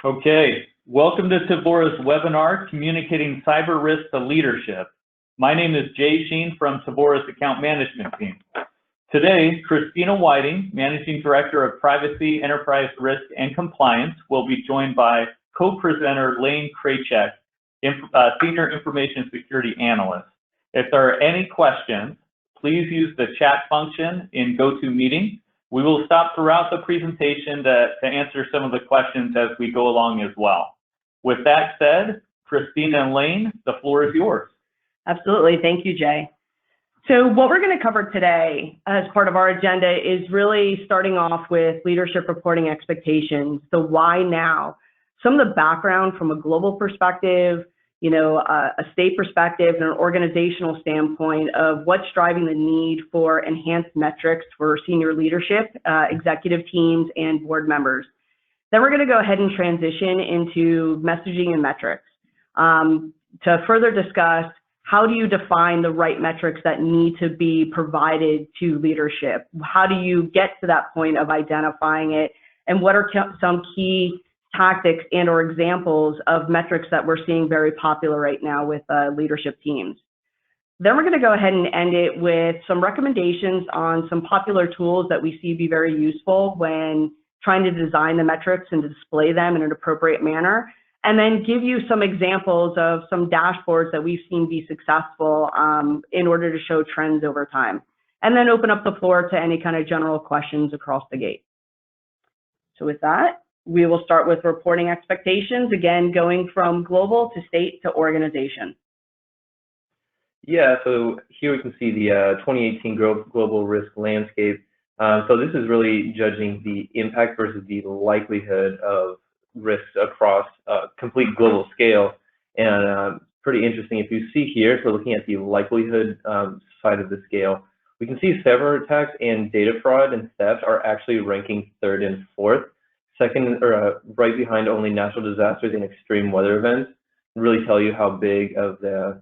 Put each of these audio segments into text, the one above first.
Okay, welcome to Tevora's webinar, Communicating Cyber Risk to Leadership. My name is Jay Sheen from Tevora's Account Management Team. Today, Christina Whiting, Managing Director of Privacy, Enterprise Risk, and Compliance, will be joined by co-presenter Lane Kraychek, Senior Information Security Analyst. If there are any questions, please use the chat function in GoToMeeting. We will stop throughout the presentation to answer some of the questions as we go along as well. With that said, Christina and Lane, the floor is yours. Absolutely. Thank you, Jay. So what we're going to cover today as part of our agenda is really starting off with leadership reporting expectations, the why now, some of the background from a global perspective, a state perspective and an organizational standpoint of what's driving the need for enhanced metrics for senior leadership, executive teams, and board members. Then we're going to go ahead and transition into messaging and metrics to further discuss how do you define the right metrics that need to be provided to leadership? How do you get to that point of identifying it? And what are some key tactics and or examples of metrics that we're seeing very popular right now with leadership teams. Then we're going to go ahead and end it with some recommendations on some popular tools that we see be very useful when trying to design the metrics and display them in an appropriate manner, and then give you some examples of some dashboards that we've seen be successful in order to show trends over time, and then open up the floor to any kind of general questions across the gate. So with that, we will start with reporting expectations, again, going from global to state to organization. Yeah, so here we can see the 2018 global risk landscape. So this is really judging the impact versus the likelihood of risks across a complete global scale. And pretty interesting, if you see here, so looking at the likelihood side of the scale, we can see cyber attacks and data fraud and theft are actually ranking third and fourth. Second, or right behind only natural disasters and extreme weather events, really tell you how big of the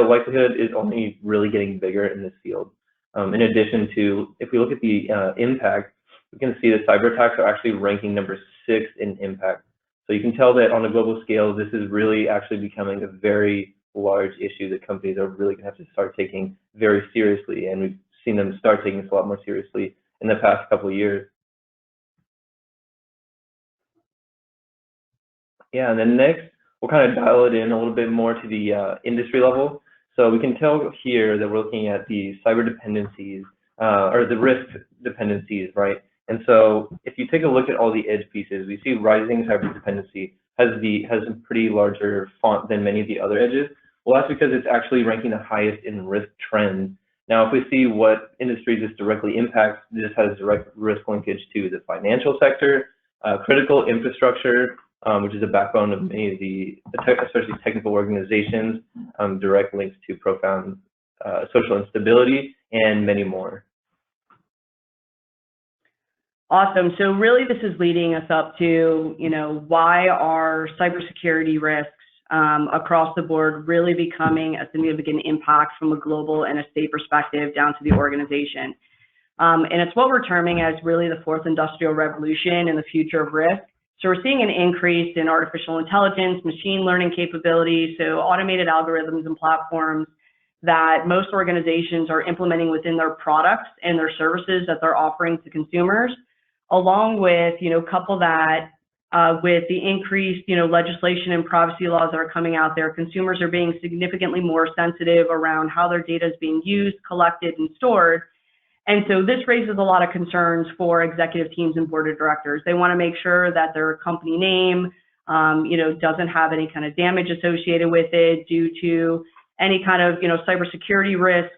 likelihood is only really getting bigger in this field. In addition to, if we look at the impact, we can see that cyber attacks are actually ranking number 6 in impact. So you can tell that on a global scale, this is really actually becoming a very large issue that companies are really going to have to start taking very seriously. And we've seen them start taking this a lot more seriously in the past couple of years. Yeah, and then next, we'll kind of dial it in a little bit more to the industry level. So we can tell here that we're looking at the cyber dependencies, or the risk dependencies, right? And so if you take a look at all the edge pieces, we see rising cyber dependency has a pretty larger font than many of the other edges. Well, that's because it's actually ranking the highest in risk trends. Now, if we see what industries this directly impacts, this has direct risk linkage to the financial sector, critical infrastructure, which is a backbone of many of the, especially technical organizations, direct links to profound social instability, and many more. Awesome. So really this is leading us up to, why are cybersecurity risks across the board really becoming a significant impact from a global and a state perspective down to the organization. And it's what we're terming as really the fourth industrial revolution and the future of risk. So we're seeing an increase in artificial intelligence, machine learning capabilities, so automated algorithms and platforms that most organizations are implementing within their products and their services that they're offering to consumers, along with, couple that with the increased, legislation and privacy laws that are coming out there. Consumers are being significantly more sensitive around how their data is being used, collected, and stored. And so this raises a lot of concerns for executive teams and board of directors. They want to make sure that their company name, doesn't have any kind of damage associated with it due to any kind of, cybersecurity risks,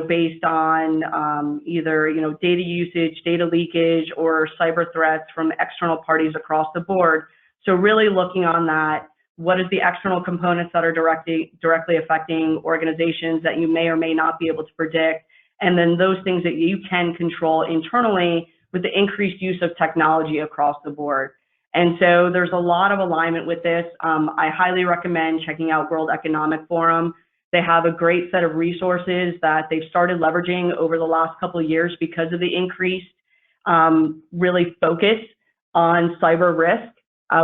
based on either, data usage, data leakage, or cyber threats from external parties across the board. So really looking on that, what is the external components that are directly affecting organizations that you may or may not be able to predict, and then those things that you can control internally with the increased use of technology across the board. And so there's a lot of alignment with this. I highly recommend checking out World Economic Forum. They have a great set of resources that they've started leveraging over the last couple of years because of the increased really focus on cyber risk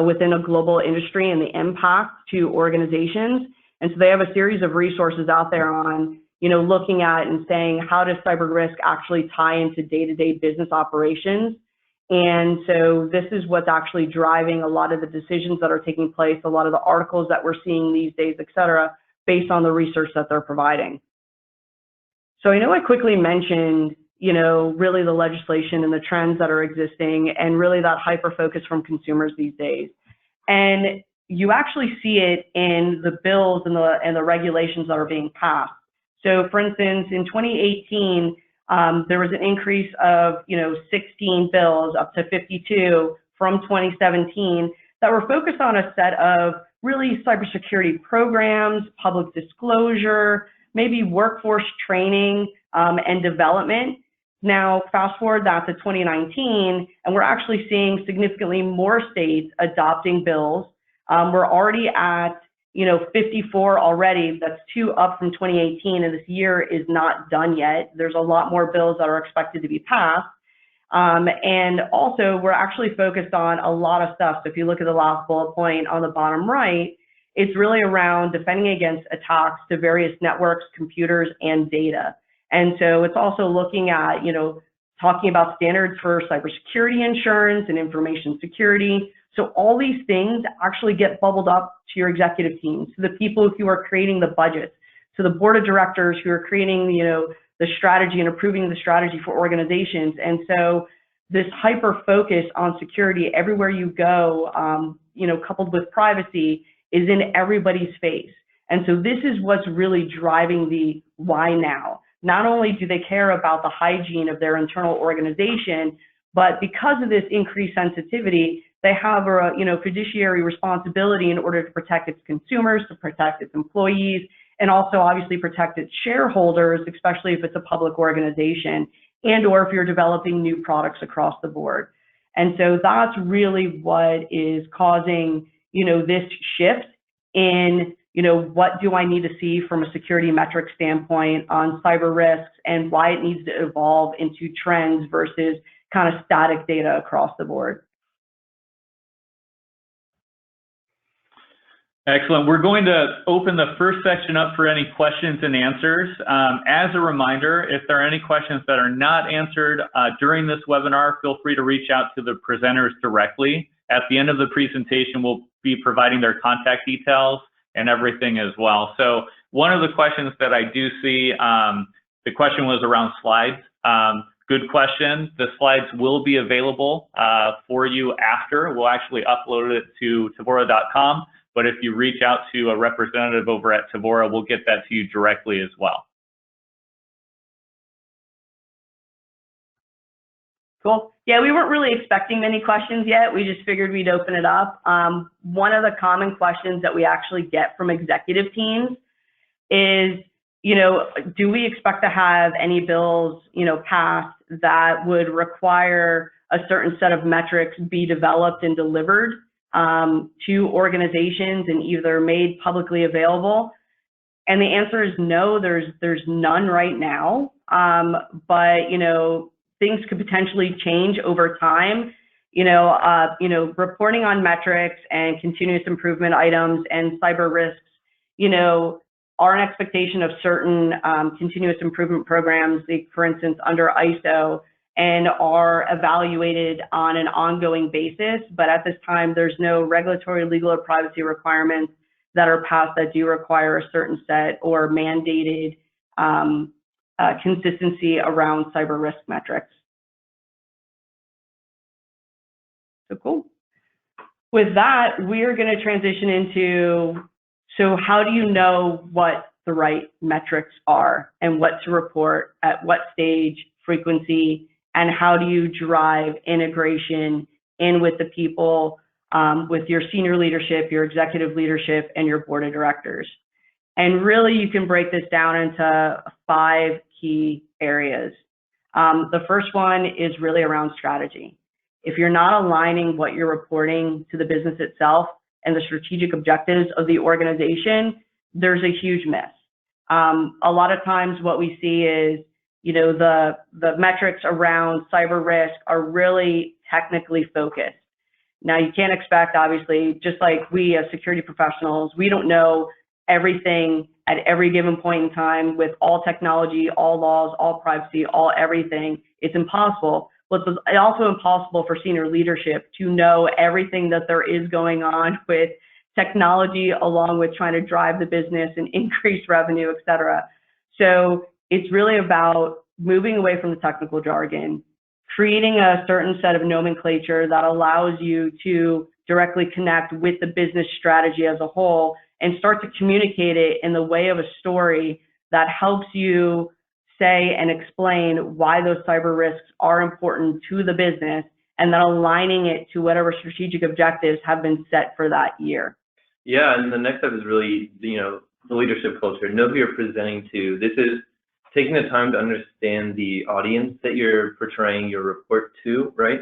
within a global industry and the impact to organizations. And so they have a series of resources out there on, looking at and saying, how does cyber risk actually tie into day-to-day business operations? And so this is what's actually driving a lot of the decisions that are taking place, a lot of the articles that we're seeing these days, et cetera, based on the research that they're providing. So I know I quickly mentioned, really the legislation and the trends that are existing and really that hyper-focus from consumers these days. And you actually see it in the bills and the regulations that are being passed. So for instance, in 2018, there was an increase of, 16 bills up to 52 from 2017 that were focused on a set of really cybersecurity programs, public disclosure, maybe workforce training and development. Now, fast forward that to 2019, and we're actually seeing significantly more states adopting bills. We're already at 54 already. That's 2 up from 2018, and this year is not done yet. There's a lot more bills that are expected to be passed. And also, we're actually focused on a lot of stuff. So if you look at the last bullet point on the bottom right, it's really around defending against attacks to various networks, computers, and data. And so it's also looking at, talking about standards for cybersecurity insurance and information security. So all these things actually get bubbled up to your executive teams, to the people who are creating the budgets, to the board of directors who are creating, the strategy and approving the strategy for organizations. And so this hyper focus on security everywhere you go, coupled with privacy, is in everybody's face. And so this is what's really driving the why now. Not only do they care about the hygiene of their internal organization, but because of this increased sensitivity, they have a fiduciary responsibility in order to protect its consumers, to protect its employees, and also obviously protect its shareholders, especially if it's a public organization, and or if you're developing new products across the board. And so that's really what is causing, this shift in, what do I need to see from a security metric standpoint on cyber risks and why it needs to evolve into trends versus kind of static data across the board. Excellent. We're going to open the first section up for any questions and answers. As a reminder, if there are any questions that are not answered during this webinar, feel free to reach out to the presenters directly. At the end of the presentation, we'll be providing their contact details and everything as well. So one of the questions that I do see, the question was around slides. Good question. The slides will be available for you after. We'll actually upload it to Tevora.com. But if you reach out to a representative over at Tevora, we'll get that to you directly as well. Cool. Yeah, we weren't really expecting many questions yet. We just figured we'd open it up. One of the common questions that we actually get from executive teams is, do we expect to have any bills, passed that would require a certain set of metrics be developed and delivered to organizations and either made publicly available? And the answer is no, there's none right now. But, things could potentially change over time. Reporting on metrics and continuous improvement items and cyber risks, are an expectation of certain continuous improvement programs, like for instance, under ISO, and are evaluated on an ongoing basis. But at this time, there's no regulatory, legal, or privacy requirements that are passed that do require a certain set or mandated consistency around cyber risk metrics. So cool. With that, we're going to transition into, so how do you know what the right metrics are and what to report at what stage, frequency, and how do you drive integration in with the people, with your senior leadership, your executive leadership, and your board of directors? And really, you can break this down into 5 key areas. The first one is really around strategy. If you're not aligning what you're reporting to the business itself and the strategic objectives of the organization, there's a huge miss. A lot of times what we see is, the metrics around cyber risk are really technically focused. Now, you can't expect, obviously, just like we as security professionals, we don't know everything at every given point in time with all technology, all laws, all privacy, all everything. It's impossible. But it's also impossible for senior leadership to know everything that there is going on with technology, along with trying to drive the business and increase revenue, et cetera. So it's really about moving away from the technical jargon, creating a certain set of nomenclature that allows you to directly connect with the business strategy as a whole and start to communicate it in the way of a story that helps you say and explain why those cyber risks are important to the business, and then aligning it to whatever strategic objectives have been set for that year. Yeah, and the next step is really, the leadership culture. Know who you're presenting to. This is taking the time to understand the audience that you're portraying your report to, right?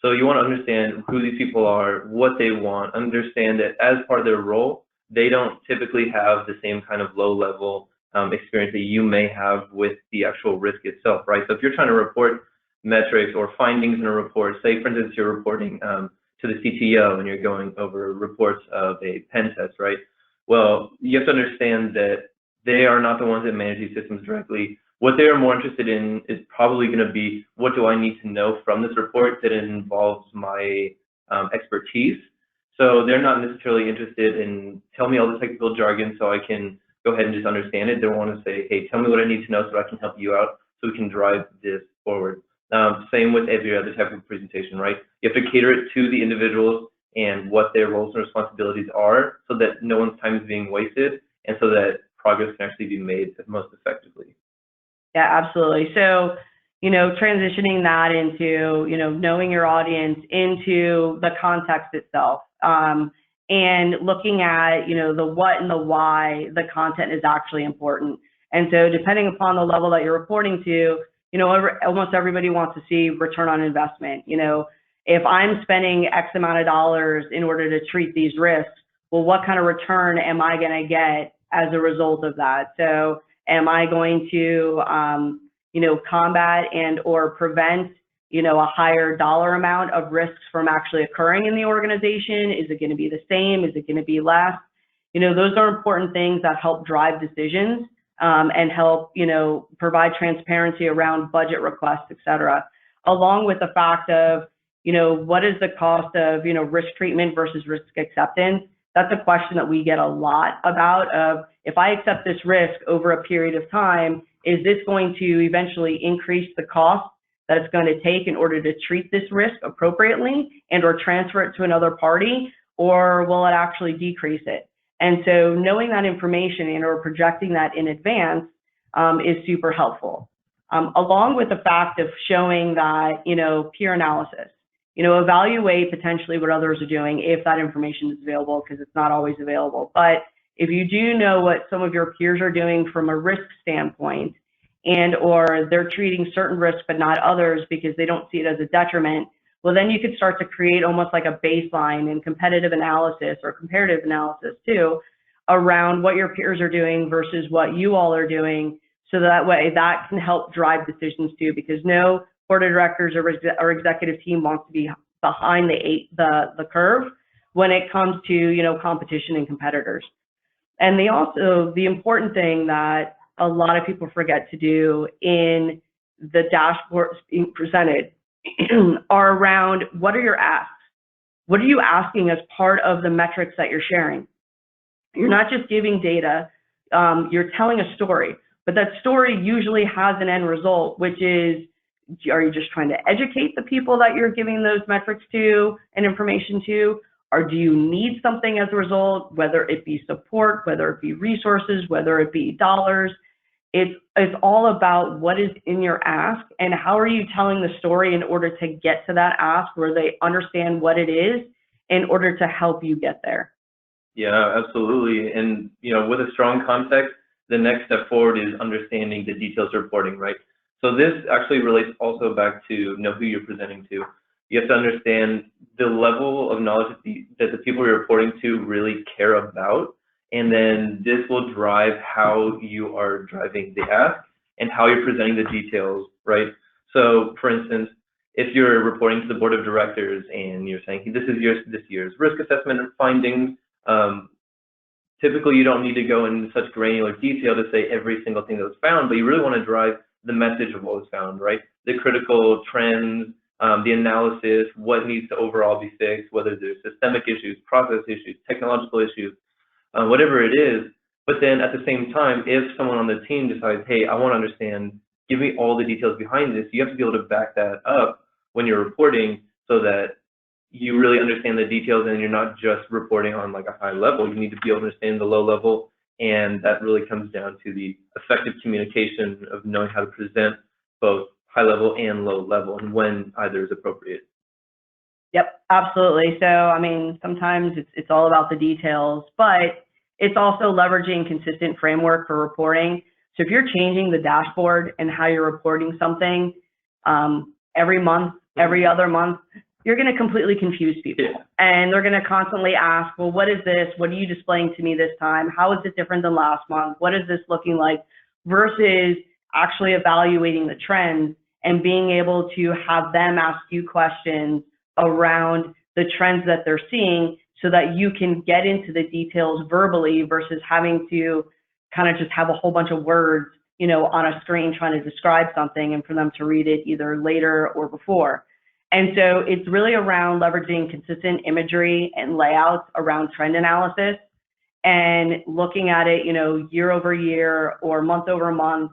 So you want to understand who these people are, what they want, understand that as part of their role, they don't typically have the same kind of low-level experience that you may have with the actual risk itself, right? So if you're trying to report metrics or findings in a report, say, for instance, you're reporting to the CTO and you're going over reports of a pen test, right? Well, you have to understand that they are not the ones that manage these systems directly. What they are more interested in is probably going to be, what do I need to know from this report that involves my expertise? So they're not necessarily interested in, tell me all the technical jargon so I can go ahead and just understand it. They want to say, hey, tell me what I need to know so I can help you out so we can drive this forward. Same with every other type of presentation, right? You have to cater it to the individuals and what their roles and responsibilities are so that no one's time is being wasted and so that progress can actually be made most effectively. Yeah, absolutely. So, transitioning that into, knowing your audience, into the context itself, and looking at, the what and the why the content is actually important. And so depending upon the level that you're reporting to, almost everybody wants to see return on investment. If I'm spending X amount of dollars in order to treat these risks, well, what kind of return am I going to get as a result of that? So am I going to, combat and or prevent, a higher dollar amount of risks from actually occurring in the organization? Is it going to be the same? Is it going to be less? Those are important things that help drive decisions and help, provide transparency around budget requests, et cetera, along with the fact of, what is the cost of, risk treatment versus risk acceptance? That's a question that we get a lot about of, if I accept this risk over a period of time, is this going to eventually increase the cost that it's going to take in order to treat this risk appropriately and or transfer it to another party, or will it actually decrease it? And so knowing that information and or projecting that in advance is super helpful, along with the fact of showing that, peer analysis. Evaluate potentially what others are doing if that information is available, because it's not always available. But if you do know what some of your peers are doing from a risk standpoint, and or they're treating certain risks but not others because they don't see it as a detriment, well, then you could start to create almost like a baseline in competitive analysis or comparative analysis too, around what your peers are doing versus what you all are doing. So that way that can help drive decisions too, because no board of directors or executive team wants to be behind the curve when it comes to, competition and competitors. And the important thing that a lot of people forget to do in the dashboards being presented are around, what are your asks? What are you asking as part of the metrics that you're sharing? You're not just giving data, you're telling a story, but that story usually has an end result, which is, are you just trying to educate the people that you're giving those metrics to and information to? Or do you need something as a result, whether it be support, whether it be resources, whether it be dollars? It's all about what is in your ask and how are you telling the story in order to get to that ask where they understand what it is in order to help you get there. Yeah, absolutely. And, with a strong context, the next step forward is understanding the details reporting, right? So this actually relates also back to know who you're presenting to. You have to understand the level of knowledge that the people you're reporting to really care about. And then this will drive how you are driving the ask and how you're presenting the details, right? So for instance, if you're reporting to the board of directors and you're saying, this is this year's risk assessment and findings, typically you don't need to go into such granular detail to say every single thing that was found, but you really want to drive the message of what was found, right? The critical trends, the analysis, what needs to overall be fixed, whether there's systemic issues, process issues, technological issues, whatever it is. But then at the same time, if someone on the team decides, hey, I want to understand, give me all the details behind this, you have to be able to back that up when you're reporting so that you really understand the details and you're not just reporting on like a high level. You need to be able to understand the low level, and that really comes down to the effective communication of knowing how to present both high level and low level and when either is appropriate. Yep, absolutely. So, I mean, sometimes it's all about the details, but it's also leveraging consistent framework for reporting. So if you're changing the dashboard and how you're reporting something every month, every other month, you're going to completely confuse people. Yeah. And they're going to constantly ask, well, what is this? What are you displaying to me this time? How is it different than last month? What is this looking like? Versus actually evaluating the trends and being able to have them ask you questions around the trends that they're seeing so that you can get into the details verbally versus having to kind of just have a whole bunch of words, you know, on a screen trying to describe something and for them to read it either later or before. And so it's really around leveraging consistent imagery and layouts around trend analysis and looking at it, you know, year over year or month over month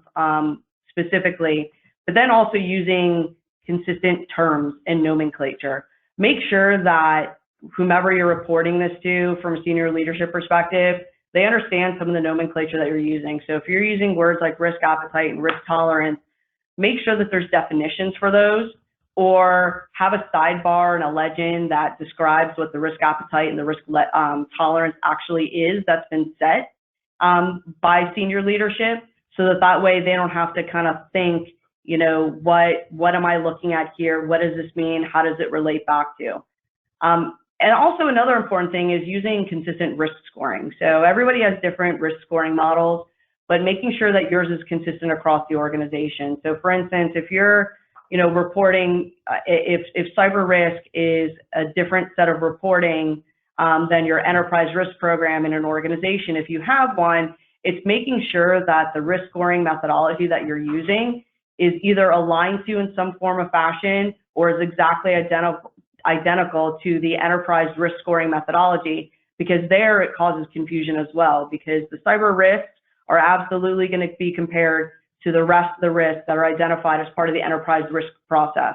specifically, but then also using consistent terms and nomenclature. Make sure that whomever you're reporting this to from a senior leadership perspective, they understand some of the nomenclature that you're using. So if you're using words like risk appetite and risk tolerance, make sure that there's definitions for those, or have a sidebar and a legend that describes what the risk appetite and the risk tolerance actually is that's been set by senior leadership, so that way they don't have to kind of think, you know, what am I looking at here? What does this mean? How does it relate back to? And also another important thing is using consistent risk scoring. So everybody has different risk scoring models, but making sure that yours is consistent across the organization. So for instance, if you're, you know, reporting, if cyber risk is a different set of reporting than your enterprise risk program in an organization, if you have one, it's making sure that the risk scoring methodology that you're using is either aligned to in some form or fashion or is exactly identical to the enterprise risk scoring methodology, because there it causes confusion as well, because the cyber risks are absolutely going to be compared to the rest of the risks that are identified as part of the enterprise risk process.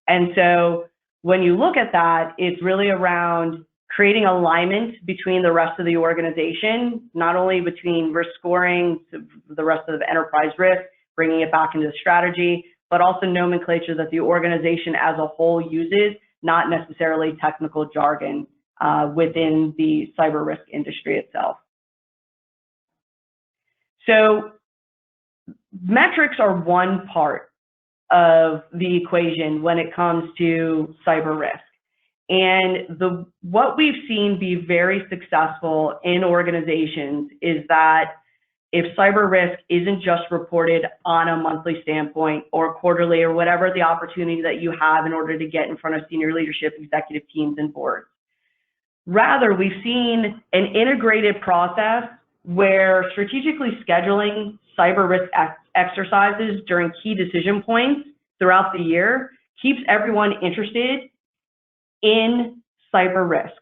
And so when you look at that, it's really around creating alignment between the rest of the organization, not only between risk scoring, the rest of the enterprise risk, bringing it back into the strategy, but also nomenclature that the organization as a whole uses, not necessarily technical jargon within the cyber risk industry itself. So metrics are one part of the equation when it comes to cyber risk. And what we've seen be very successful in organizations is that if cyber risk isn't just reported on a monthly standpoint or quarterly or whatever the opportunity that you have in order to get in front of senior leadership, executive teams, and boards. Rather, we've seen an integrated process where strategically scheduling cyber risk exercises during key decision points throughout the year keeps everyone interested in cyber risk.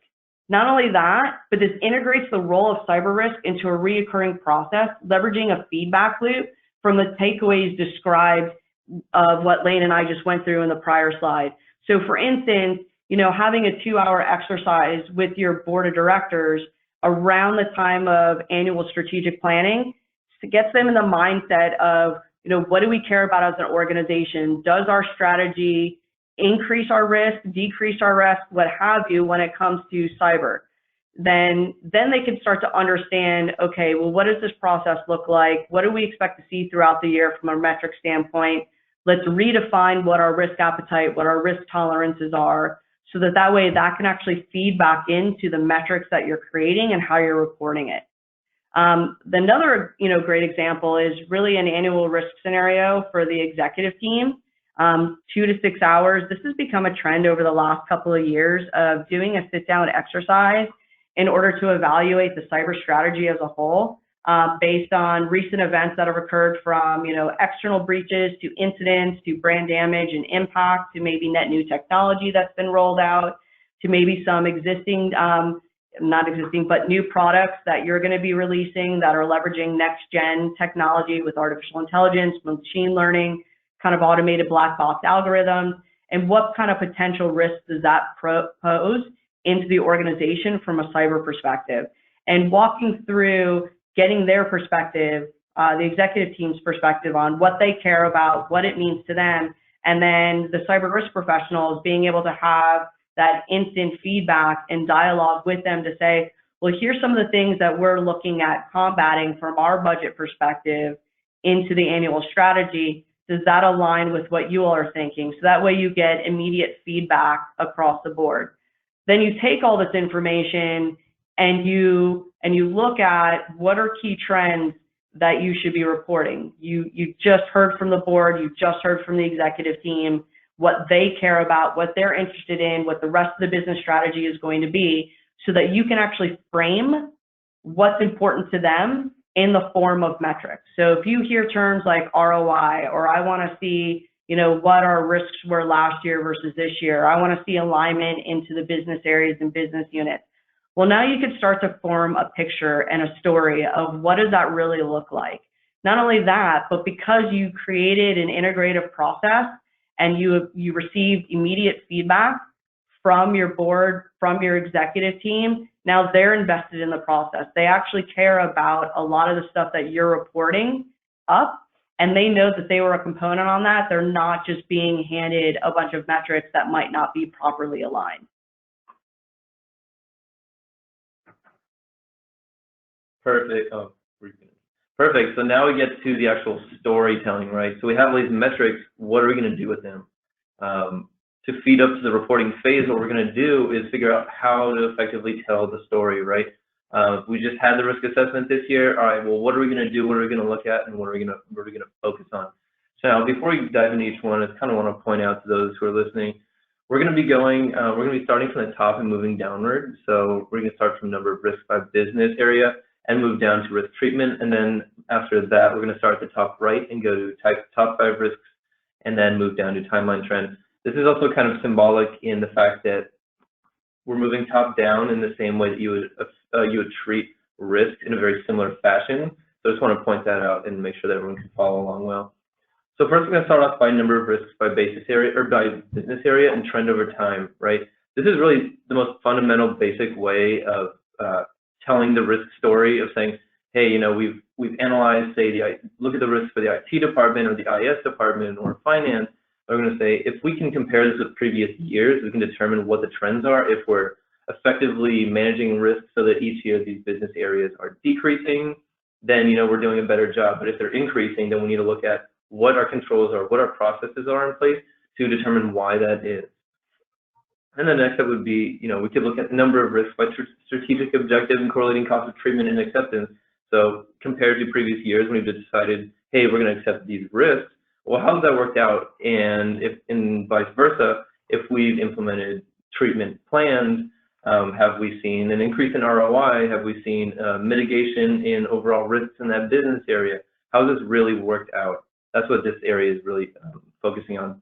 Not only that, but this integrates the role of cyber risk into a reoccurring process, leveraging a feedback loop from the takeaways described of what Lane and I just went through in the prior slide. So for instance, you know, having a 2-hour exercise with your board of directors around the time of annual strategic planning gets them in the mindset of, you know, what do we care about as an organization? Does our strategy increase our risk, decrease our risk, what have you, when it comes to cyber? Then they can start to understand, okay, well, what does this process look like? What do we expect to see throughout the year from a metric standpoint? Let's redefine what our risk appetite, what our risk tolerances are, so that way that can actually feed back into the metrics that you're creating and how you're reporting it. Another, you know, great example is really an annual risk scenario for the executive team. 2 to 6 hours. This has become a trend over the last couple of years of doing a sit-down exercise in order to evaluate the cyber strategy as a whole, based on recent events that have occurred, from external breaches to incidents to brand damage and impact to maybe net new technology that's been rolled out to maybe some existing, not existing, but new products that you're going to be releasing that are leveraging next-gen technology with artificial intelligence, machine learning, kind of automated black box algorithms, and what kind of potential risks does that pose into the organization from a cyber perspective, and walking through getting their perspective, the executive team's perspective on what they care about, what it means to them, and then the cyber risk professionals being able to have that instant feedback and dialogue with them to say, well, here's some of the things that we're looking at combating from our budget perspective into the annual strategy. Does that align with what you all are thinking? So that way you get immediate feedback across the board. Then you take all this information and you look at what are key trends that you should be reporting. You just heard from the board, you just heard from the executive team, what they care about, what they're interested in, what the rest of the business strategy is going to be, so that you can actually frame what's important to them in the form of metrics. So if you hear terms like ROI, or I want to see, what our risks were last year versus this year, I want to see alignment into the business areas and business units. Well, now you can start to form a picture and a story of what does that really look like. Not only that, but because you created an integrative process and you received immediate feedback from your board, from your executive team, now they're invested in the process. They actually care about a lot of the stuff that you're reporting up, and they know that they were a component on that. They're not just being handed a bunch of metrics that might not be properly aligned. Perfect. Oh, perfect. So now we get to the actual storytelling, right? So we have all these metrics. What are we going to do with them? To feed up to the reporting phase, what we're going to do is figure out how to effectively tell the story, right? We just had the risk assessment this year. All right, well, what are we going to do? What are we going to look at? And what are we going to focus on? So now, before we dive into each one, I kind of want to point out to those who are listening, we're going to be starting from the top and moving downward. So we're going to start from number of risks by business area and move down to risk treatment. And then after that, we're going to start at the top right and go to top 5 risks, and then move down to timeline trend. This is also kind of symbolic in the fact that we're moving top down in the same way that you would treat risk in a very similar fashion. So I just want to point that out and make sure that everyone can follow along well. So first, we're going to start off by number of risks by basis area or by business area and trend over time, right? This is really the most fundamental, basic way of telling the risk story, of saying, hey, we've analyzed, say, look at the risks for the IT department or the IS department or finance. We're going to say, if we can compare this with previous years, we can determine what the trends are. If we're effectively managing risks so that each year these business areas are decreasing, then we're doing a better job. But if they're increasing, then we need to look at what our controls are, what our processes are in place to determine why that is. And the next step would be, we could look at the number of risks by strategic objective and correlating cost of treatment and acceptance. So compared to previous years, when we've decided, hey, we're going to accept these risks, well, how's that worked out? And vice versa, if we've implemented treatment plans, have we seen an increase in ROI? Have we seen mitigation in overall risks in that business area? How has this really worked out? That's what this area is really focusing on.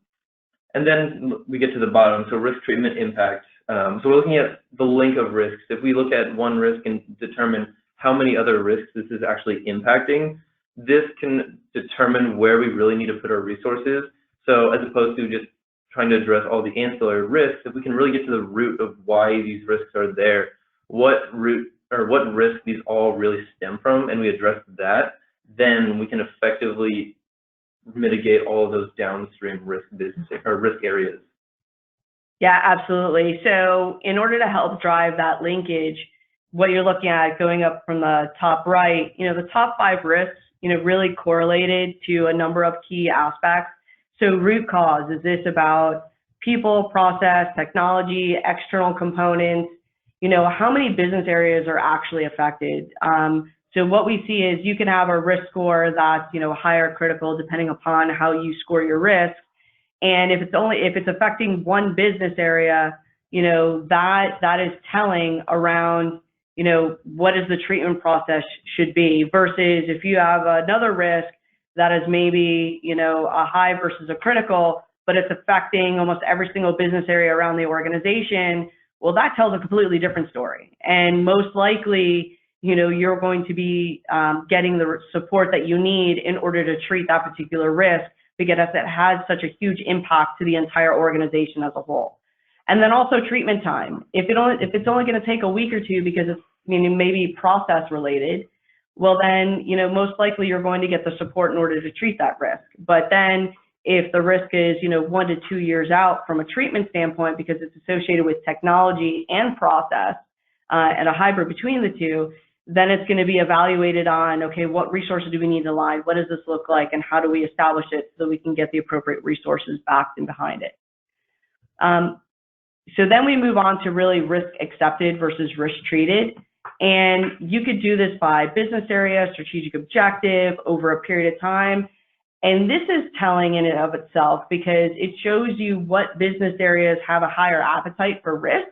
And then we get to the bottom, so risk treatment impact. So we're looking at the link of risks. If we look at one risk and determine how many other risks this is actually impacting, this can determine where we really need to put our resources. So as opposed to just trying to address all the ancillary risks, if we can really get to the root of why these risks are there, what risk these all really stem from, and we address that, then we can effectively mitigate all of those downstream risk areas. Yeah, absolutely. So in order to help drive that linkage, what you're looking at going up from the top right, the top 5 risks, really correlated to a number of key aspects. So root cause, is this about people, process, technology, external components? How many business areas are actually affected? So what we see is you can have a risk score that's, higher critical depending upon how you score your risk. And if it's affecting one business area, that is telling around, what is the treatment process should be, versus if you have another risk that is maybe, a high versus a critical, but it's affecting almost every single business area around the organization, well, that tells a completely different story. And most likely, you're going to be getting the support that you need in order to treat that particular risk, because it has such a huge impact to the entire organization as a whole. And then also treatment time. If it's only going to take a week or two because it's maybe process related, well then, most likely you're going to get the support in order to treat that risk. But then if the risk is, 1 to 2 years out from a treatment standpoint, because it's associated with technology and process and a hybrid between the two, then it's going to be evaluated on, okay, what resources do we need to align? What does this look like? And how do we establish it so we can get the appropriate resources backed and behind it? So then we move on to really risk accepted versus risk treated. And you could do this by business area, strategic objective, over a period of time. And this is telling in and of itself, because it shows you what business areas have a higher appetite for risk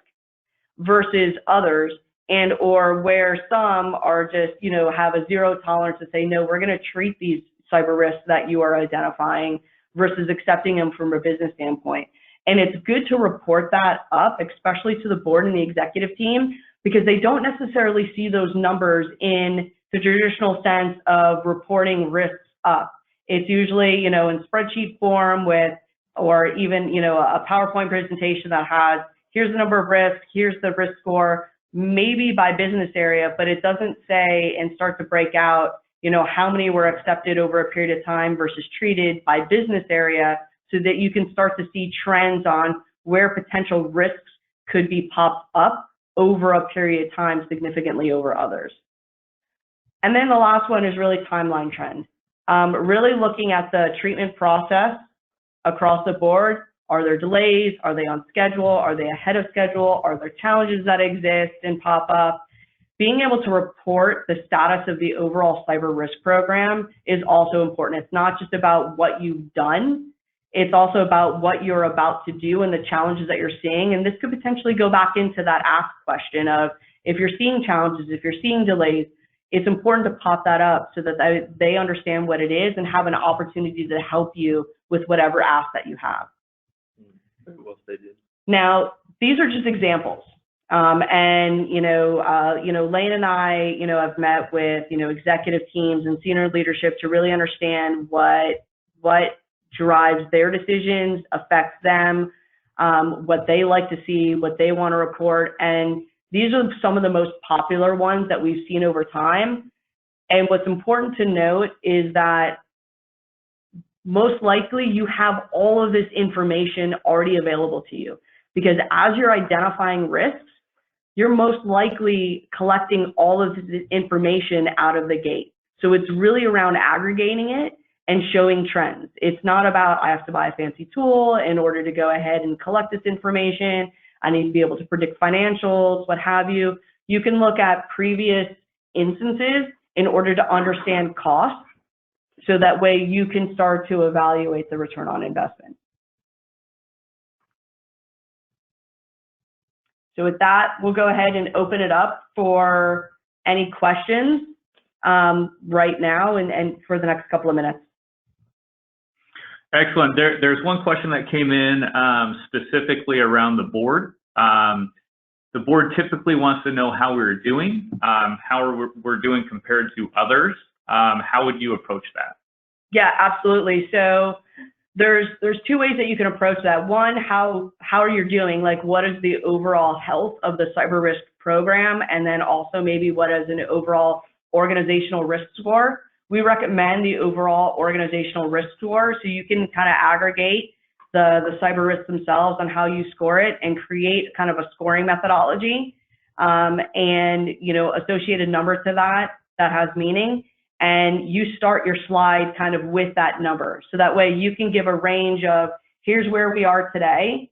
versus others, and or where some are just, have a zero tolerance to say, no, we're going to treat these cyber risks that you are identifying, versus accepting them from a business standpoint. And it's good to report that up, especially to the board and the executive team, because they don't necessarily see those numbers in the traditional sense of reporting risks up. It's usually, in spreadsheet form with, or even, a PowerPoint presentation that has, here's the number of risks, here's the risk score, maybe by business area, but it doesn't say and start to break out, how many were accepted over a period of time versus treated by business area, so that you can start to see trends on where potential risks could be popped up over a period of time significantly over others. And then the last one is really timeline trend. Really looking at the treatment process across the board. Are there delays? Are they on schedule? Are they ahead of schedule? Are there challenges that exist and pop up? Being able to report the status of the overall cyber risk program is also important. It's not just about what you've done. It's also about what you're about to do and the challenges that you're seeing. And this could potentially go back into that ask question of, if you're seeing challenges, if you're seeing delays, it's important to pop that up so that they understand what it is and have an opportunity to help you with whatever ask that you have. Very well stated. Now, these are just examples. And Lane and I, have met with, executive teams and senior leadership to really understand what drives their decisions, affects them, what they like to see, what they want to report. And these are some of the most popular ones that we've seen over time. And what's important to note is that most likely you have all of this information already available to you, because as you're identifying risks, you're most likely collecting all of this information out of the gate. So it's really around aggregating it and showing trends. It's not about, I have to buy a fancy tool in order to go ahead and collect this information. I need to be able to predict financials, what have you. You can look at previous instances in order to understand costs, so that way you can start to evaluate the return on investment. So with that, we'll go ahead and open it up for any questions right now and for the next couple of minutes. Excellent. There's one question that came in specifically around the board. The board typically wants to know how we're doing, how we're doing compared to others. How would you approach that? Yeah, absolutely. So there's two ways that you can approach that. One, how are you doing? Like, what is the overall health of the cyber risk program? And then also maybe what is an overall organizational risk score? We recommend the overall organizational risk score, so you can kind of aggregate the cyber risks themselves on how you score it and create kind of a scoring methodology and associate a number to that has meaning. And you start your slide kind of with that number. So that way you can give a range of, here's where we are today,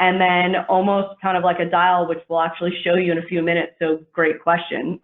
and then almost kind of like a dial, which we'll actually show you in a few minutes. So great question.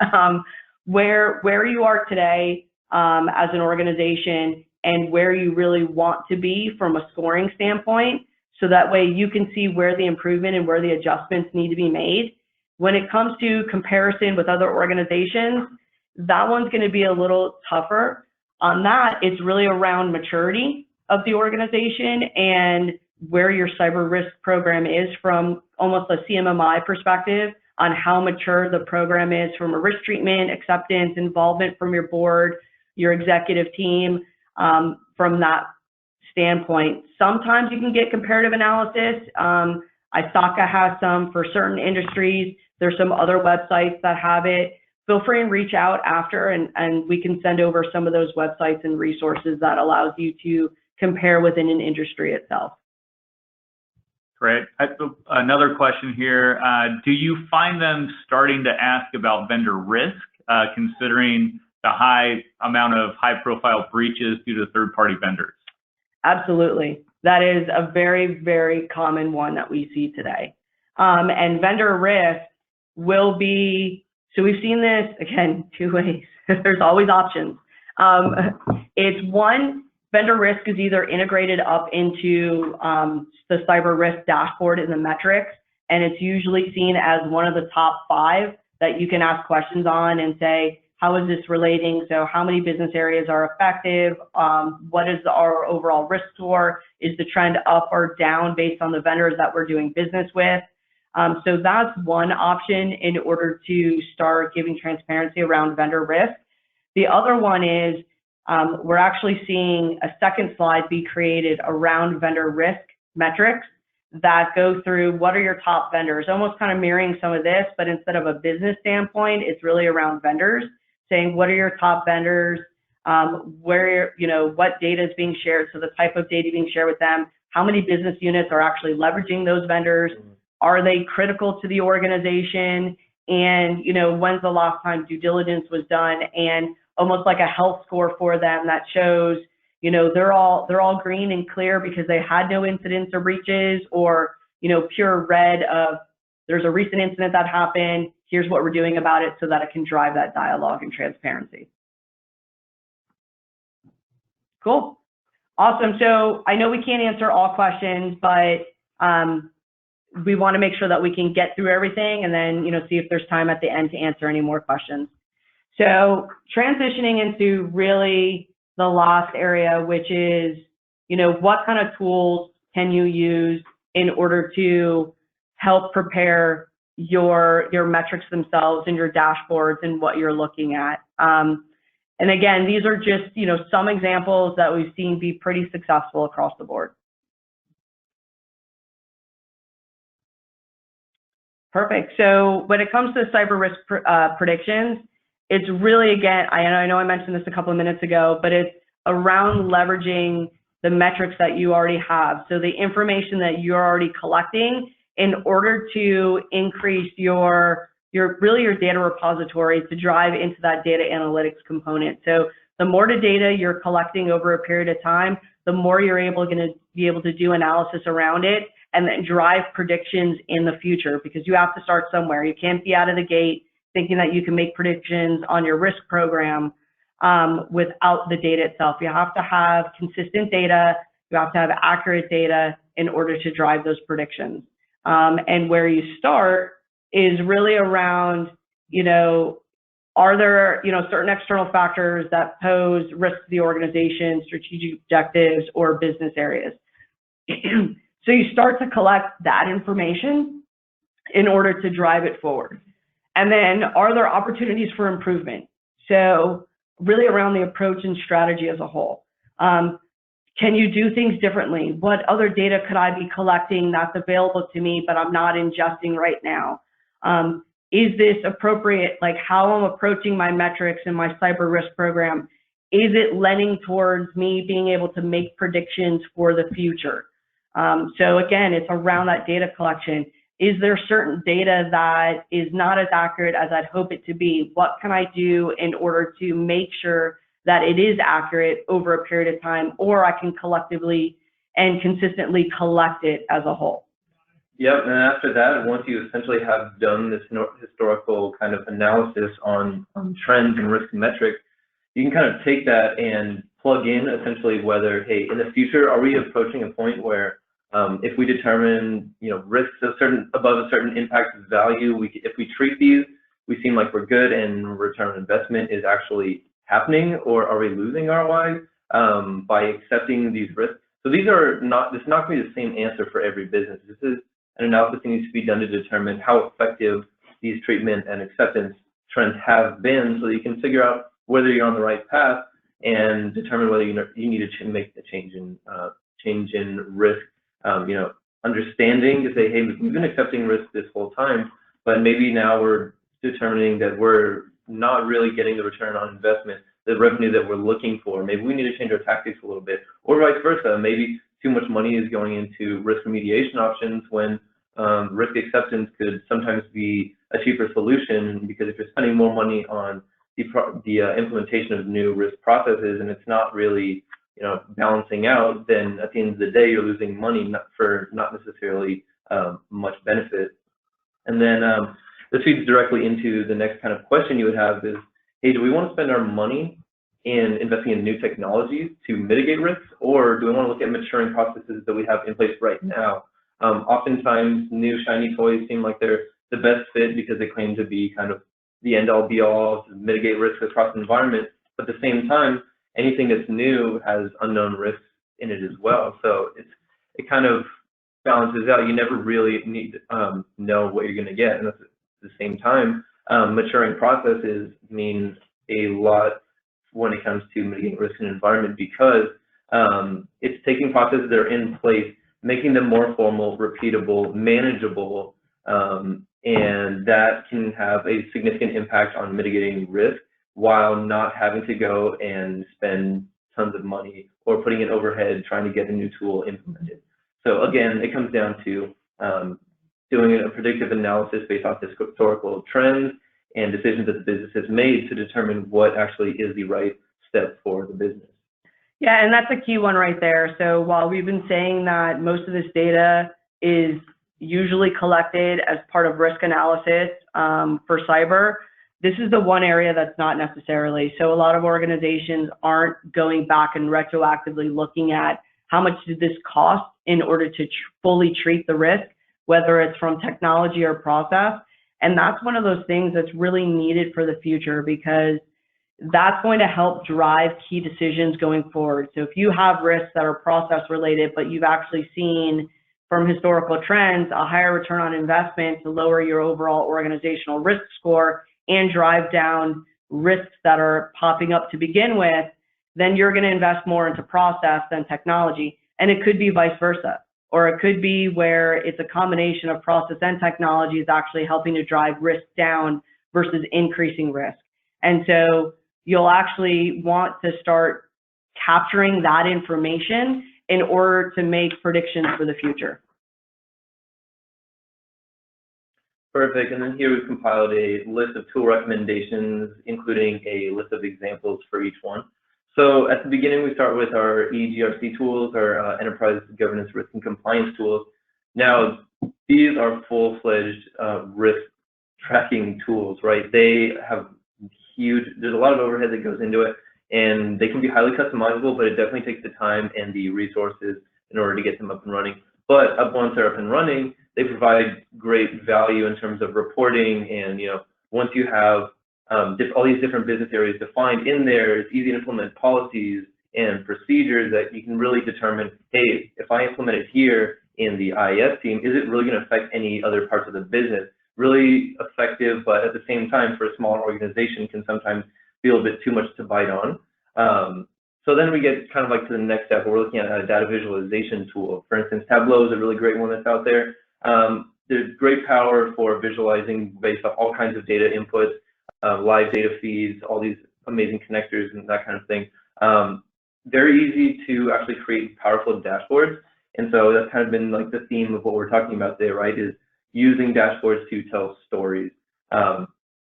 Where you are today as an organization, and where you really want to be from a scoring standpoint. So that way you can see where the improvement and where the adjustments need to be made. When it comes to comparison with other organizations, that one's going to be a little tougher. On that, it's really around maturity of the organization and where your cyber risk program is from almost a CMMI perspective on how mature the program is from a risk treatment, acceptance, involvement from your board, your executive team, from that standpoint. Sometimes you can get comparative analysis. ISACA has some for certain industries. There's some other websites that have it. Feel free and reach out after, and we can send over some of those websites and resources that allows you to compare within an industry itself. Great. Another question here. Do you find them starting to ask about vendor risk, considering the high amount of high-profile breaches due to third-party vendors? Absolutely. That is a very, very common one that we see today. And vendor risk will be, so we've seen this, again, two ways. There's always options. It's one, vendor risk is either integrated up into the cyber risk dashboard in the metrics, and it's usually seen as one of the top 5 that you can ask questions on and say, how is this relating? So how many business areas are effective? What is our overall risk score? Is the trend up or down based on the vendors that we're doing business with? So that's one option in order to start giving transparency around vendor risk. The other one is we're actually seeing a second slide be created around vendor risk metrics that go through what are your top vendors, almost kind of mirroring some of this, but instead of a business standpoint, it's really around vendors, saying what are your top vendors, where, what data is being shared, so the type of data being shared with them, how many business units are actually leveraging those vendors, are they critical to the organization, and, when's the last time due diligence was done, and almost like a health score for them that shows, they're all green and clear because they had no incidents or breaches, or, pure red of there's a recent incident that happened, here's what we're doing about it, so that it can drive that dialogue and transparency. Cool. Awesome. So I know we can't answer all questions, but we want to make sure that we can get through everything and then, see if there's time at the end to answer any more questions. So transitioning into really the last area, which is, what kind of tools can you use in order to help prepare your metrics themselves and your dashboards and what you're looking at. And again, these are just, some examples that we've seen be pretty successful across the board. Perfect. So when it comes to cyber risk predictions, it's really, again, I know I mentioned this a couple of minutes ago, but it's around leveraging the metrics that you already have. So the information that you're already collecting in order to increase your data repository to drive into that data analytics component. So the more data you're collecting over a period of time, the more you're going to be able to do analysis around it and then drive predictions in the future, because you have to start somewhere. You can't be out of the gate thinking that you can make predictions on your risk program without the data itself. You have to have consistent data. You have to have accurate data in order to drive those predictions. And where you start is really around, are there, certain external factors that pose risk to the organization, strategic objectives, or business areas. So you start to collect that information in order to drive it forward. And then, are there opportunities for improvement? So really around the approach and strategy as a whole. Can you do things differently? What other data could I be collecting that's available to me, but I'm not ingesting right now? Is this appropriate? Like how I'm approaching my metrics and my cyber risk program, is it lending towards me being able to make predictions for the future? So again, it's around that data collection. Is there certain data that is not as accurate as I'd hope it to be? What can I do in order to make sure that it is accurate over a period of time, or I can collectively and consistently collect it as a whole? Yep, and after that, once you essentially have done this historical kind of analysis on trends and risk metrics, you can kind of take that and plug in essentially whether, hey, in the future, are we approaching a point where if we determine, risks above a certain impact value, if we treat these, we seem like we're good and return on investment is actually happening, or are we losing ROI by accepting these risks? So this is not going to be the same answer for every business. This is an analysis that needs to be done to determine how effective these treatment and acceptance trends have been, so that you can figure out whether you're on the right path and determine whether you need to make a change in risk. Understanding to say, hey, we've been accepting risk this whole time, but maybe now we're determining that we're not really getting the return on investment, the revenue that we're looking for. Maybe we need to change our tactics a little bit, or vice versa. Maybe too much money is going into risk remediation options when risk acceptance could sometimes be a cheaper solution, because if you're spending more money on the implementation of new risk processes and it's not really balancing out, then at the end of the day you're losing money, not necessarily much benefit. And then this feeds directly into the next kind of question you would have is, hey, do we want to spend our money in investing in new technologies to mitigate risks, or do we want to look at maturing processes that we have in place right now? Oftentimes new shiny toys seem like they're the best fit because they claim to be kind of the end-all be-all to mitigate risk across the environment, but at the same time, anything that's new has unknown risks in it as well. So it kind of balances out. You never really need to know what you're going to get. And at the same time, maturing processes mean a lot when it comes to mitigating risk in an environment, because it's taking processes that are in place, making them more formal, repeatable, manageable, and that can have a significant impact on mitigating risk while not having to go and spend tons of money or putting in overhead trying to get a new tool implemented. So again, it comes down to doing a predictive analysis based off historical trends and decisions that the business has made to determine what actually is the right step for the business. Yeah, and that's a key one right there. So while we've been saying that most of this data is usually collected as part of risk analysis for cyber, this is the one area that's not necessarily. So a lot of organizations aren't going back and retroactively looking at how much did this cost in order to fully treat the risk, whether it's from technology or process. And that's one of those things that's really needed for the future, because that's going to help drive key decisions going forward. So if you have risks that are process related, but you've actually seen from historical trends a higher return on investment to lower your overall organizational risk score and drive down risks that are popping up to begin with, then you're going to invest more into process than technology. And it could be vice versa, or it could be where it's a combination of process and technology is actually helping to drive risk down versus increasing risk. And so you'll actually want to start capturing that information in order to make predictions for the future. Perfect. And then here we've compiled a list of tool recommendations, including a list of examples for each one. So at the beginning, we start with our EGRC tools, our enterprise governance, risk, and compliance tools. Now, these are full-fledged risk tracking tools, right? They have there's a lot of overhead that goes into it, and they can be highly customizable, but it definitely takes the time and the resources in order to get them up and running. But once they're up and running, they provide great value in terms of reporting, and once you have all these different business areas defined in there, it's easy to implement policies and procedures that you can really determine, hey, if I implement it here in the IES team, is it really going to affect any other parts of the business? Really effective, but at the same time, for a smaller organization, can sometimes feel a bit too much to bite on. So then we get kind of like to the next step where we're looking at a data visualization tool. For instance, Tableau is a really great one that's out there. There's great power for visualizing based off all kinds of data inputs, live data feeds, all these amazing connectors and that kind of thing. Very easy to actually create powerful dashboards. And so that's kind of been like the theme of what we're talking about there, right? Is using dashboards to tell stories.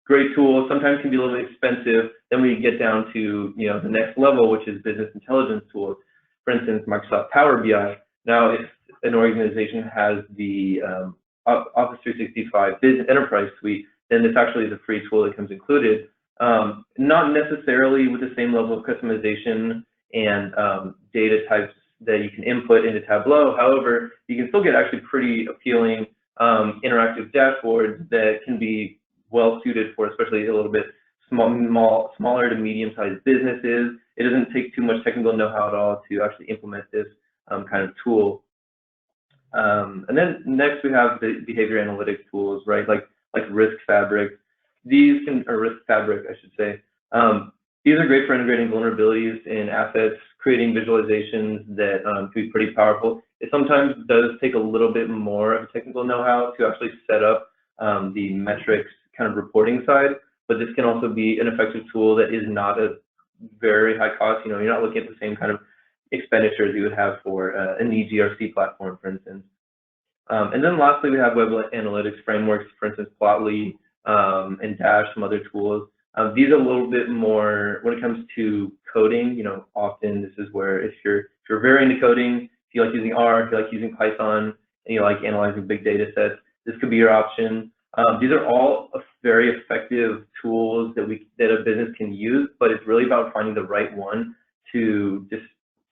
Great tool, sometimes can be a little bit expensive. Then we get down to the next level, which is business intelligence tools. For instance, Microsoft Power BI. Now, if an organization has the Office 365 Business Enterprise Suite, then this actually is a free tool that comes included. Not necessarily with the same level of customization and data types that you can input into Tableau. However, you can still get actually pretty appealing interactive dashboards that can be well suited for especially a little bit smaller to medium-sized businesses. It doesn't take too much technical know-how at all to actually implement this kind of tool. And then next we have the behavior analytics tools, right? Like Risk Fabric. Or Risk Fabric, I should say. These are great for integrating vulnerabilities in assets, creating visualizations that can be pretty powerful. It sometimes does take a little bit more of a technical know-how to actually set up the metrics kind of reporting side, but this can also be an effective tool that is not a very high cost. You know, you're not looking at the same kind of expenditures you would have for an eGRC platform, for instance. And then lastly, we have web analytics frameworks, for instance, Plotly and Dash, some other tools. These are a little bit more, when it comes to coding, you know, often this is where if you're very into coding, if you like using R, if you like using Python, and you like analyzing big data sets, this could be your option. These are all very effective tools that a business can use, but it's really about finding the right one to just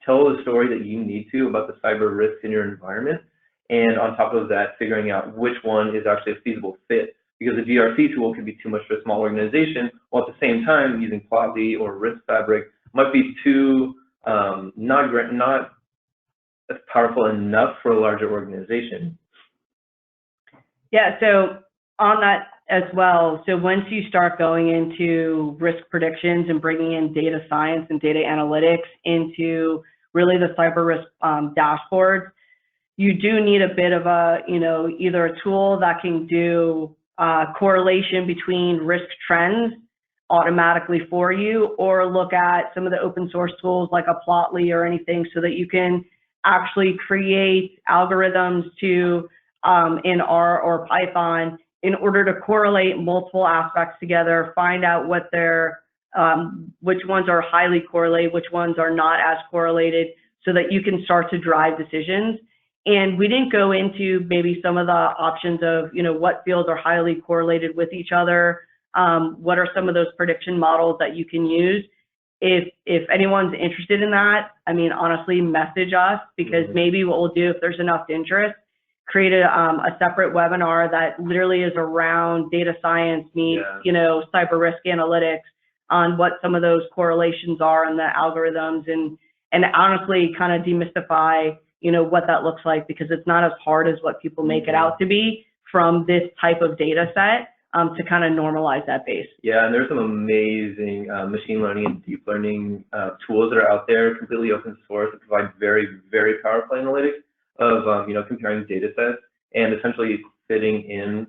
tell the story that you need to about the cyber risks in your environment. And on top of that, figuring out which one is actually a feasible fit. Because a GRC tool could be too much for a small organization, while at the same time using Plotly or Risk Fabric might be too not as powerful enough for a larger organization. Yeah, so on that as well, so once you start going into risk predictions and bringing in data science and data analytics into really the cyber risk dashboards, you do need a bit of a, you know, either a tool that can do correlation between risk trends automatically for you, or look at some of the open source tools like a Plotly or anything so that you can actually create algorithms to in R or Python in order to correlate multiple aspects together, find out what they're, which ones are highly correlated, which ones are not as correlated, so that you can start to drive decisions. And we didn't go into maybe some of the options of, you know, what fields are highly correlated with each other. What are some of those prediction models that you can use? If anyone's interested in that, I mean, honestly, message us, because maybe what we'll do, if there's enough interest, create a separate webinar that literally is around data science meets, you know, cyber risk analytics, on what some of those correlations are and the algorithms, and honestly kind of demystify, you know, what that looks like, because it's not as hard as what people make it out to be from this type of data set, to kind of normalize that base. Yeah, and there's some amazing machine learning and deep learning tools that are out there, completely open source, that provide very, very powerful analytics of, you know, comparing data sets and essentially fitting in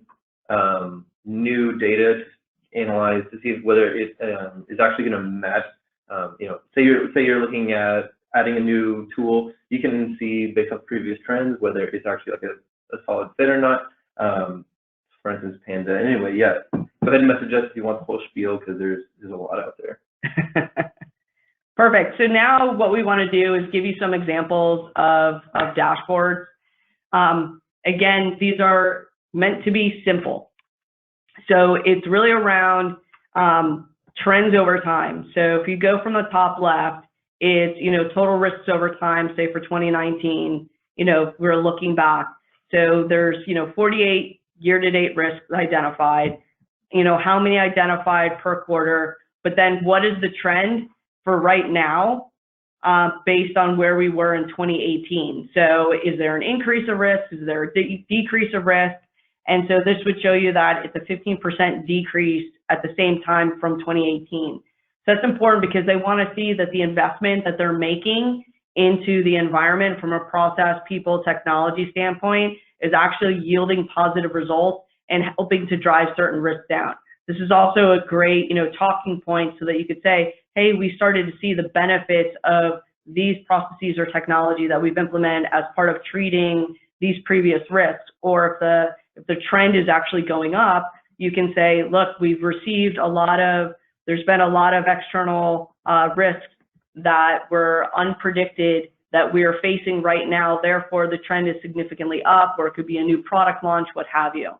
new data to analyze to see whether it is actually going to match. You know, say you're looking at adding a new tool, you can see based on previous trends whether it's actually like a solid fit or not. For instance, Panda. Anyway, yeah, go ahead and message us if you want the whole spiel, because there's a lot out there. Perfect. So now what we want to do is give you some examples of dashboards. Again, these are meant to be simple. So it's really around trends over time. So if you go from the top left, it's, you know, total risks over time, say for 2019, you know, we're looking back. So there's, you know, 48 year-to-date risks identified, you know, how many identified per quarter, but then what is the trend for right now based on where we were in 2018? So is there an increase of risk? Is there a decrease of risk? And so this would show you that it's a 15% decrease at the same time from 2018. So that's important because they want to see that the investment that they're making into the environment from a process, people, technology standpoint is actually yielding positive results and helping to drive certain risks down. This is also a great, you know, talking point so that you could say, hey, we started to see the benefits of these processes or technology that we've implemented as part of treating these previous risks. Or if the trend is actually going up, you can say, look, we've received there's been a lot of external risks that were unpredicted that we are facing right now. Therefore, the trend is significantly up, or it could be a new product launch, what have you.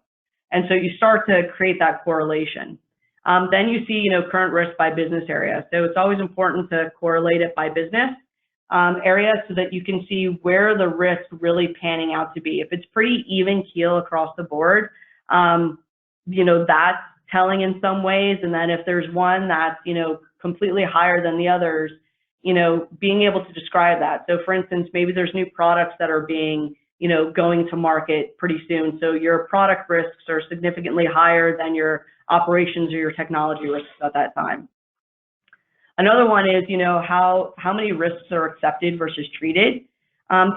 And so you start to create that correlation. Then you see, you know, current risk by business area. So it's always important to correlate it by business. area so that you can see where the risk really panning out to be. If it's pretty even keel across the board, that's telling in some ways. And then if there's one that's, completely higher than the others, being able to describe that. So for instance, maybe there's new products that are being, going to market pretty soon. So your product risks are significantly higher than your operations or your technology risks at that time. Another one is, how many risks are accepted versus treated.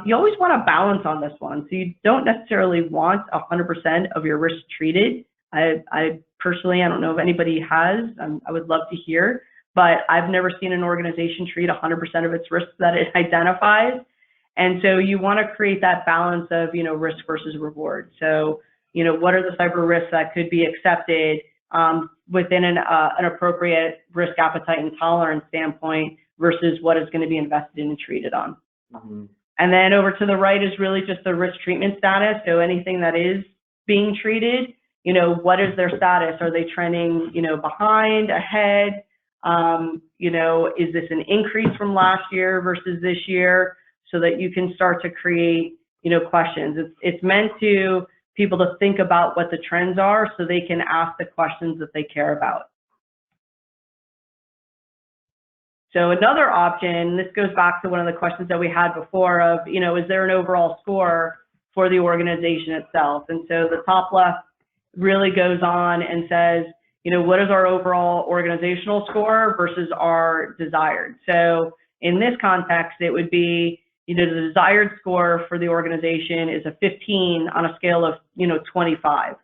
You always want a balance on this one. So you don't necessarily want 100% of your risks treated. I personally, I don't know if anybody has, I would love to hear, but I've never seen an organization treat 100% of its risks that it identifies. And so you want to create that balance of, risk versus reward. So, what are the cyber risks that could be accepted within an appropriate risk appetite and tolerance standpoint versus what is going to be invested in and treated on. Mm-hmm. And then over to the right is really just the risk treatment status. So anything that is being treated, what is their status? Are they trending, behind, ahead? Is this an increase from last year versus this year? So that you can start to create, questions. It's meant to people to think about what the trends are so they can ask the questions that they care about. So another option, this goes back to one of the questions that we had before of, is there an overall score for the organization itself? And so the top left really goes on and says, what is our overall organizational score versus our desired? So in this context, it would be, the desired score for the organization is a 15 on a scale of, 25.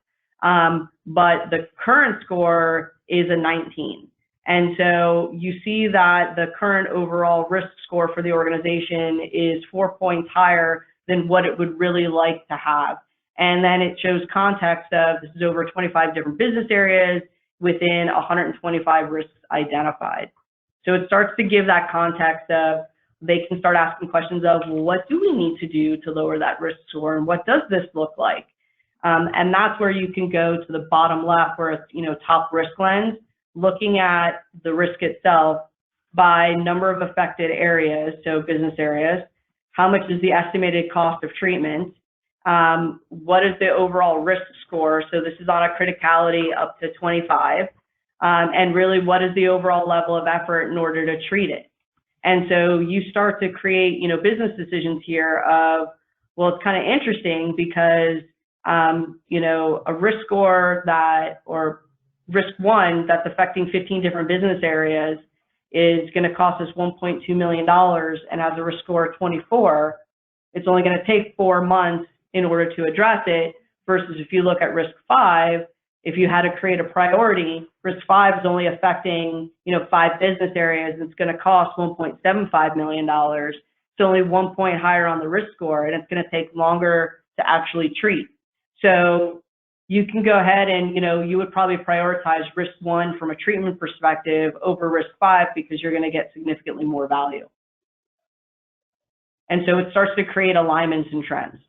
But the current score is a 19. And so you see that the current overall risk score for the organization is 4 points higher than what it would really like to have. And then it shows context of this is over 25 different business areas within 125 risks identified. So it starts to give that context of they can start asking questions of, well, what do we need to do to lower that risk score, and what does this look like? And that's where you can go to the bottom left where it's, top risk lens, looking at the risk itself by number of affected areas, so business areas, how much is the estimated cost of treatment, what is the overall risk score, so this is on a criticality up to 25, and really what is the overall level of effort in order to treat it. And so you start to create, business decisions here of, well, it's kind of interesting because, a risk score or risk one that's affecting 15 different business areas is going to cost us $1.2 million and has a risk score of 24. It's only going to take 4 months in order to address it versus if you look at risk 5, if you had to create a priority, risk 5 is only affecting, 5 business areas. It's going to cost $1.75 million. It's only 1 point higher on the risk score, and it's going to take longer to actually treat. So you can go ahead and, you would probably prioritize risk 1 from a treatment perspective over risk 5 because you're going to get significantly more value. And so it starts to create alignments and trends.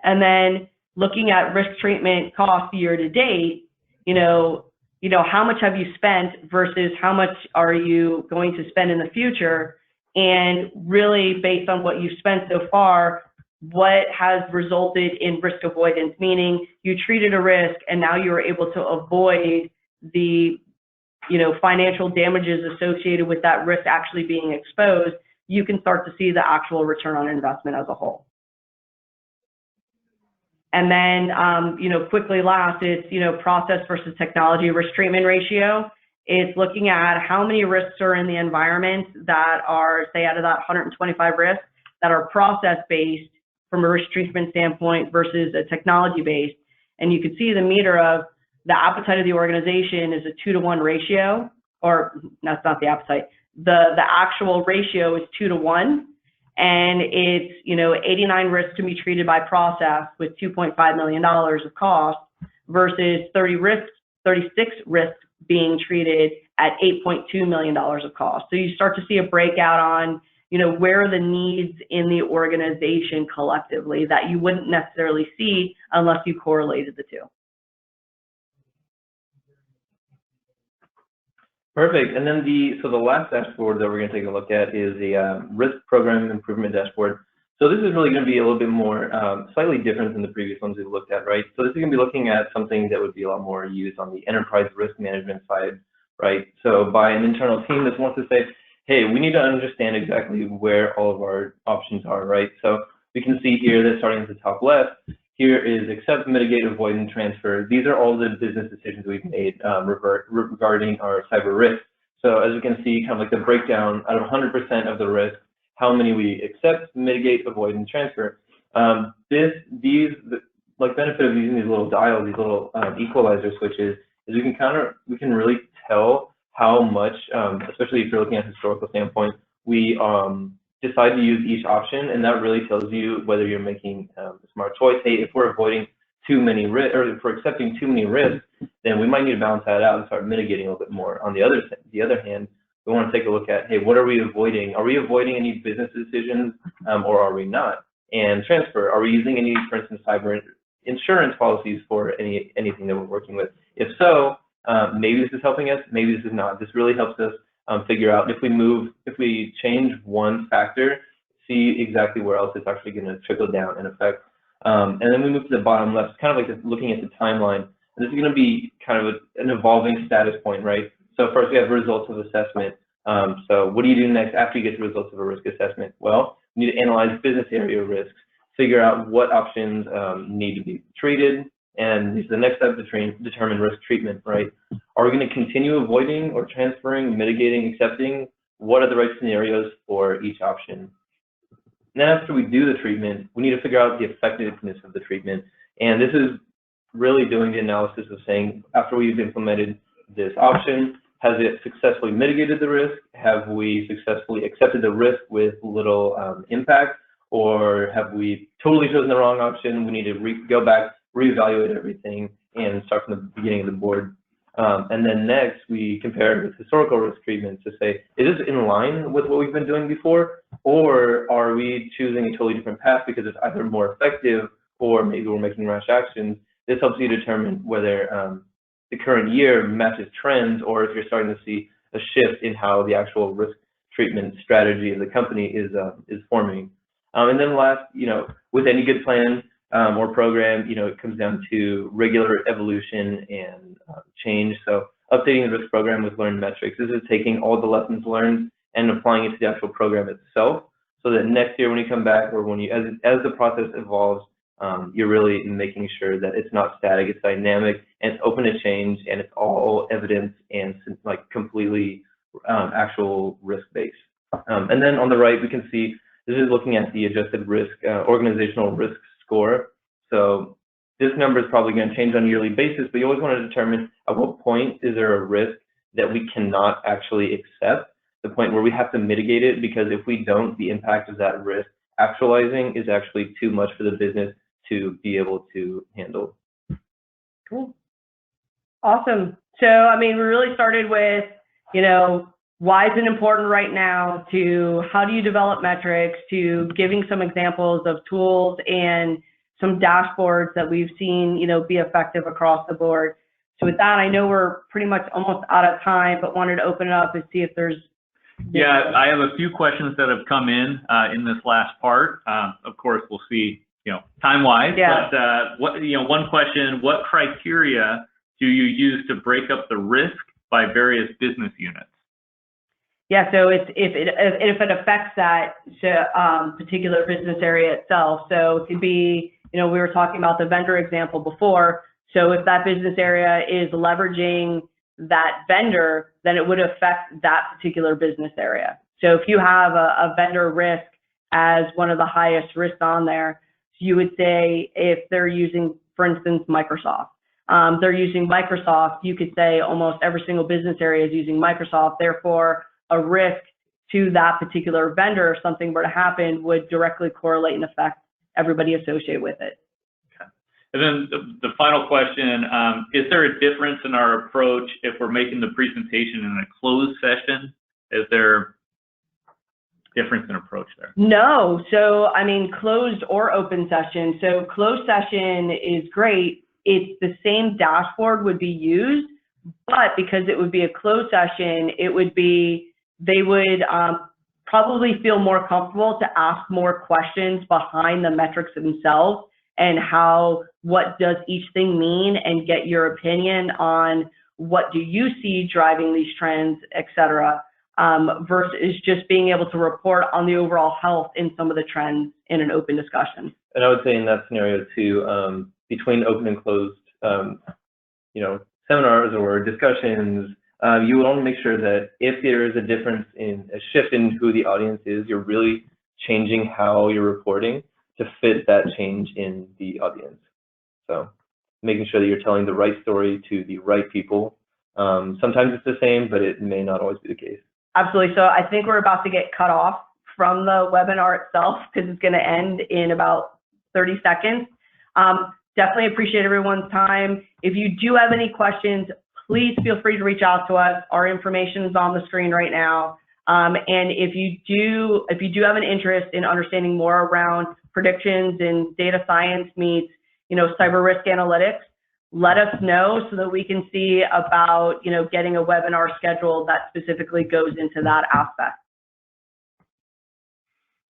And then looking at risk treatment cost year to date, how much have you spent versus how much are you going to spend in the future? And really based on what you've spent so far, what has resulted in risk avoidance, meaning you treated a risk and now you were able to avoid the, financial damages associated with that risk actually being exposed, you can start to see the actual return on investment as a whole. And then, quickly last, it's, process versus technology risk treatment ratio. It's looking at how many risks are in the environment that are, say, out of that 125 risks that are process-based from a risk treatment standpoint versus a technology-based. And you can see the meter of the appetite of the organization is a 2-to-1 ratio, or that's not the appetite. The actual ratio is 2 to 1. And it's, 89 risks to be treated by process with $2.5 million of cost versus 36 risks being treated at $8.2 million of cost. So you start to see a breakout on, where are the needs in the organization collectively that you wouldn't necessarily see unless you correlated the two. Perfect. And then the last dashboard that we're going to take a look at is the risk program improvement dashboard. So this is really going to be a little bit more slightly different than the previous ones we've looked at, right? So this is going to be looking at something that would be a lot more used on the enterprise risk management side, right? So by an internal team that wants to say, hey, we need to understand exactly where all of our options are, right? So we can see here that starting at the top left, here is accept, mitigate, avoid, and transfer. These are all the business decisions we've made regarding our cyber risk. So as we can see, kind of like the breakdown out of 100% of the risk, how many we accept, mitigate, avoid, and transfer. The benefit of using these little dials, these little equalizer switches, is we can really tell how much, especially if you're looking at a historical standpoint, we decide to use each option, and that really tells you whether you're making a smart choice. Hey, if we're avoiding too many risks, or if we're accepting too many risks, then we might need to balance that out and start mitigating a little bit more. On the other hand, we want to take a look at, hey, what are we avoiding? Are we avoiding any business decisions, or are we not? And transfer, are we using any, for instance, cyber insurance policies for anything that we're working with? If so, maybe this is helping us, maybe this is not. This really helps us figure out if we change one factor, see exactly where else it's actually going to trickle down and affect. And then we move to the bottom left, kind of like looking at the timeline. And this is going to be kind of an evolving status point, right? So first we have results of assessment. So what do you do next after you get the results of a risk assessment? Well, you need to analyze business area risks, figure out what options need to be treated, and the next step to determine risk treatment, right? Are we going to continue avoiding or transferring, mitigating, accepting? What are the right scenarios for each option? And then after we do the treatment, we need to figure out the effectiveness of the treatment. And this is really doing the analysis of saying, after we've implemented this option, has it successfully mitigated the risk? Have we successfully accepted the risk with little impact? Or have we totally chosen the wrong option? We need to go back, reevaluate everything, and start from the beginning of the board. And then next, we compare it with historical risk treatment to say, is this in line with what we've been doing before? Or are we choosing a totally different path because it's either more effective or maybe we're making rash actions? This helps you determine whether the current year matches trends, or if you're starting to see a shift in how the actual risk treatment strategy of the company is forming. And then last, with any good plan or program, it comes down to regular evolution and change. So updating the risk program with learned metrics. This is taking all the lessons learned and applying it to the actual program itself, so that next year when you come back, or when as the process evolves, you're really making sure that it's not static, it's dynamic, and it's open to change, and it's all evidence and completely actual risk-based. And then on the right, we can see this is looking at the adjusted risk, organizational risk score. So this number is probably going to change on a yearly basis, but you always want to determine at what point is there a risk that we cannot actually accept, the point where we have to mitigate it, because if we don't, the impact of that risk actualizing is actually too much for the business to be able to handle. Cool. Awesome. So, we really started with, why is it important right now, to how do you develop metrics, to giving some examples of tools and some dashboards that we've seen, be effective across the board. So with that, I know we're pretty much almost out of time, but wanted to open it up and see if there's. Yeah, I have a few questions that have come in this last part. Of course, we'll see, time-wise. Yeah. But one question: what criteria do you use to break up the risk by various business units? Yeah, so if it affects that particular business area itself. So it could be, we were talking about the vendor example before. So if that business area is leveraging that vendor, then it would affect that particular business area. So if you have a vendor risk as one of the highest risks on there, you would say if they're using, for instance, Microsoft. They're using Microsoft, you could say almost every single business area is using Microsoft, therefore a risk to that particular vendor, if something were to happen, would directly correlate and affect everybody associated with it. Okay. And then the final question, is there a difference in our approach if we're making the presentation in a closed session? Is there difference in approach there? No. So, closed or open session. So closed session is great. It's the same dashboard would be used, but because it would be a closed session, they would probably feel more comfortable to ask more questions behind the metrics themselves and what does each thing mean, and get your opinion on what do you see driving these trends, et cetera, versus just being able to report on the overall health in some of the trends in an open discussion. And I would say in that scenario too, between open and closed, seminars or discussions, you want to make sure that if there is a difference in a shift in who the audience is, you're really changing how you're reporting to fit that change in the audience. So making sure that you're telling the right story to the right people. Sometimes it's the same, but it may not always be the case. Absolutely. So I think we're about to get cut off from the webinar itself because it's going to end in about 30 seconds. Definitely appreciate everyone's time. If you do have any questions, please feel free to reach out to us. Our information is on the screen right now. And if you do have an interest in understanding more around predictions and data science meets, cyber risk analytics, let us know so that we can see about, getting a webinar scheduled that specifically goes into that aspect.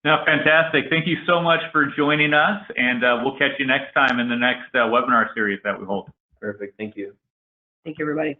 No, fantastic. Thank you so much for joining us, and we'll catch you next time in the next webinar series that we hold. Perfect. Thank you. Thank you, everybody.